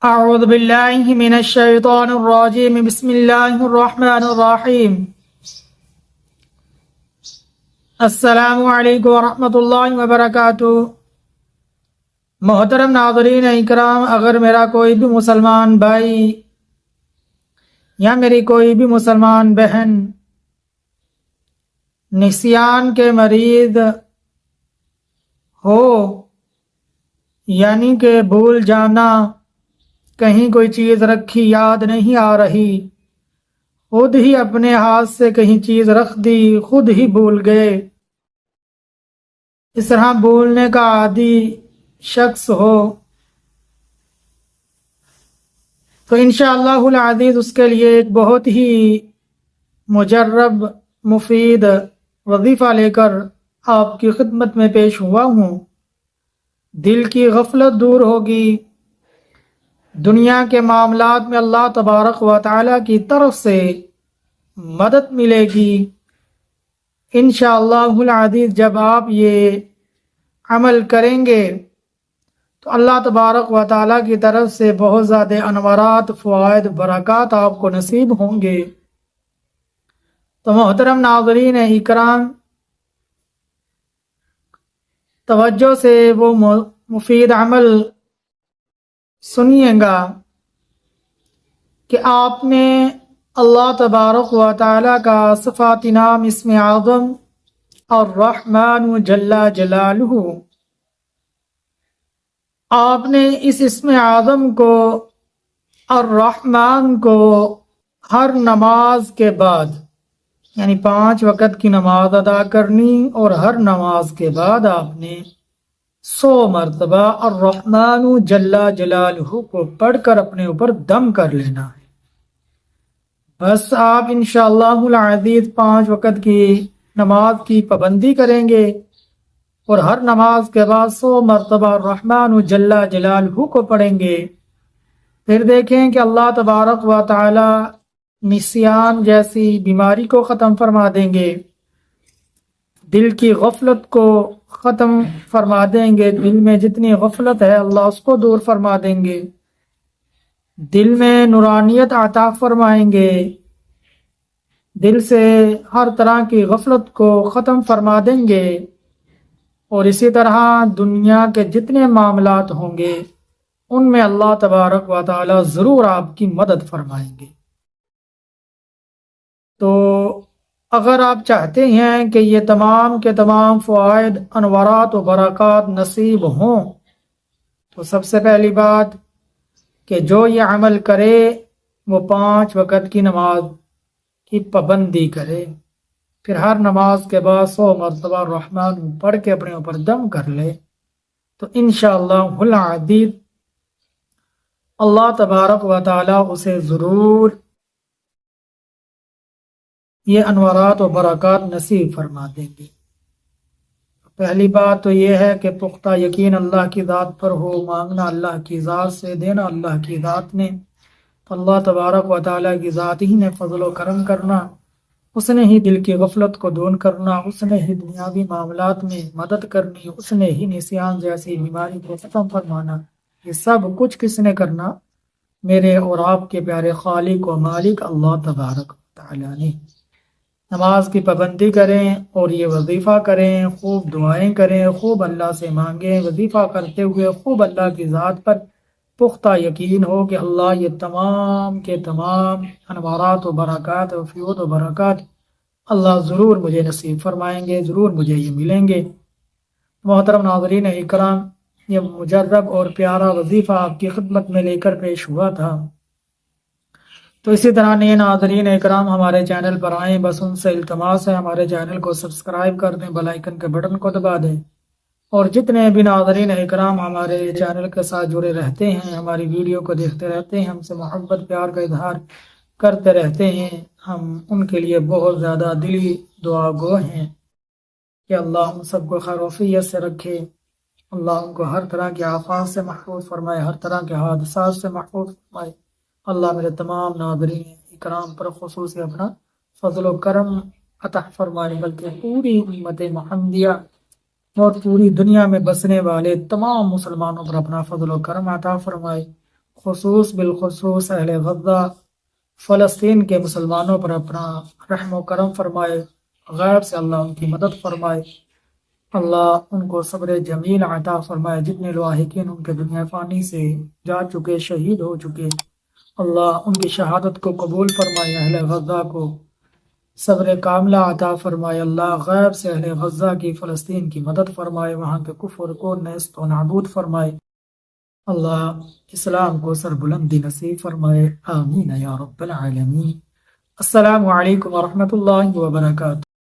اعوذ باللہ من الشیطان الرجیم بسم اللہ الرحمن الرحیم السلام علیکم ورحمۃ اللہ وبرکاتہ۔ محترم ناظرین اکرام، اگر میرا کوئی بھی مسلمان بھائی یا میری کوئی بھی مسلمان بہن نسیان کے مریض ہو، یعنی کہ بھول جانا، کہیں کوئی چیز رکھی یاد نہیں آ رہی، خود ہی اپنے ہاتھ سے کہیں چیز رکھ دی، خود ہی بھول گئے، اس طرح بھولنے کا عادی شخص ہو تو انشاءاللہ العزیز اس کے لیے ایک بہت ہی مجرب مفید وظیفہ لے کر آپ کی خدمت میں پیش ہوا ہوں۔ دل کی غفلت دور ہوگی، دنیا کے معاملات میں اللہ تبارک و تعالیٰ کی طرف سے مدد ملے گی انشاءاللہ العزیز۔ جب آپ یہ عمل کریں گے تو اللہ تبارک و تعالیٰ کی طرف سے بہت زیادہ انوارات، فوائد، برکات آپ کو نصیب ہوں گے۔ تو محترم ناظرین اکرام، توجہ سے وہ مفید عمل سنیے گا کہ آپ نے اللہ تبارک و تعالیٰ کا صفات نام اسم اعظم الرحمن جل جلالہ، آپ نے اس اسم اعظم کو الرحمن کو ہر نماز کے بعد، یعنی 5 وقت کی نماز ادا کرنی، اور ہر نماز کے بعد آپ نے 100 مرتبہ الرحمن جل جلالہ کو پڑھ کر اپنے اوپر دم کر لینا ہے۔ بس آپ انشاءاللہ العزیز 5 وقت کی نماز کی پابندی کریں گے اور ہر نماز کے بعد 100 مرتبہ الرحمن جل جلالہ کو پڑھیں گے، پھر دیکھیں کہ اللہ تبارک و تعالی نسیان جیسی بیماری کو ختم فرما دیں گے، دل کی غفلت کو ختم فرما دیں گے، دل میں جتنی غفلت ہے اللہ اس کو دور فرما دیں گے، دل میں نورانیت عطا فرمائیں گے، دل سے ہر طرح کی غفلت کو ختم فرما دیں گے، اور اسی طرح دنیا کے جتنے معاملات ہوں گے ان میں اللہ تبارک و تعالی ضرور آپ کی مدد فرمائیں گے۔ تو اگر آپ چاہتے ہیں کہ یہ تمام کے تمام فوائد، انوارات و برکات نصیب ہوں تو سب سے پہلی بات کہ جو یہ عمل کرے وہ 5 وقت کی نماز کی پابندی کرے، پھر ہر نماز کے بعد 100 مرتبہ الرحمن پڑھ کے اپنے اوپر دم کر لے، تو انشاءاللہ العزیز اللہ تبارک و تعالی اسے ضرور یہ انوارات و برکات نصیب فرما دیں گے۔ پہلی بات تو یہ ہے کہ پختہ یقین اللہ کی ذات پر ہو، مانگنا اللہ کی ذات سے، دینا اللہ کی ذات نے، تو اللہ تبارک و تعالیٰ کی ذات ہی نے فضل و کرم کرنا، اس نے ہی دل کی غفلت کو دور کرنا، اس نے ہی دنیاوی معاملات میں مدد کرنی، اس نے ہی نسیان جیسی بیماری کو ختم فرمانا۔ یہ سب کچھ کس نے کرنا؟ میرے اور آپ کے پیارے خالق و مالک اللہ تبارک و تعالیٰ نے۔ نماز کی پابندی کریں اور یہ وظیفہ کریں، خوب دعائیں کریں، خوب اللہ سے مانگیں، وظیفہ کرتے ہوئے خوب اللہ کی ذات پر پختہ یقین ہو کہ اللہ یہ تمام کے تمام انوارات و برکات و فیوض و برکات اللہ ضرور مجھے نصیب فرمائیں گے، ضرور مجھے یہ ملیں گے۔ محترم ناظرین اکرام، یہ مجرب اور پیارا وظیفہ آپ کی خدمت میں لے کر پیش ہوا تھا، تو اسی طرح نئے ناظرین اکرام ہمارے چینل پر آئیں، بس ان سے التماس ہے ہمارے چینل کو سبسکرائب کر دیں، بیل آئیکن کے بٹن کو دبا دیں، اور جتنے بھی ناظرین اکرام ہمارے چینل کے ساتھ جڑے رہتے ہیں، ہماری ویڈیو کو دیکھتے رہتے ہیں، ہم سے محبت پیار کا اظہار کرتے رہتے ہیں، ہم ان کے لیے بہت زیادہ دلی دعا گو ہیں کہ اللہ ہم سب کو خیر و عافیت سے رکھے، اللہ ان کو ہر طرح کے آفات سے محفوظ فرمائے، ہر طرح کے حادثات سے محفوظ فرمائے۔ اللہ میرے تمام ناظرین اکرام پر خصوصی اپنا فضل و کرم عطا فرمائے، بلکہ پوری امت محمدیہ اور پوری دنیا میں بسنے والے تمام مسلمانوں پر اپنا فضل و کرم عطا فرمائے، خصوص بالخصوص اہل غزہ فلسطین کے مسلمانوں پر اپنا رحم و کرم فرمائے، غیب سے اللہ ان کی مدد فرمائے، اللہ ان کو صبر جمیل عطا فرمائے، جتنے لواحقین ان کے دنیا فانی سے جا چکے، شہید ہو چکے، اللہ ان کی شہادت کو قبول فرمائے، اہل غزہ کو صبر کاملہ عطا فرمائے، اللہ غیب سے اہل غزہ کی فلسطین کی مدد فرمائے، وہاں کے کفر کو نیست و نابود فرمائے، اللہ اسلام کو سر بلندی نصیب فرمائے، آمین یا رب العالمین۔ السلام علیکم ورحمۃ اللہ وبرکاتہ۔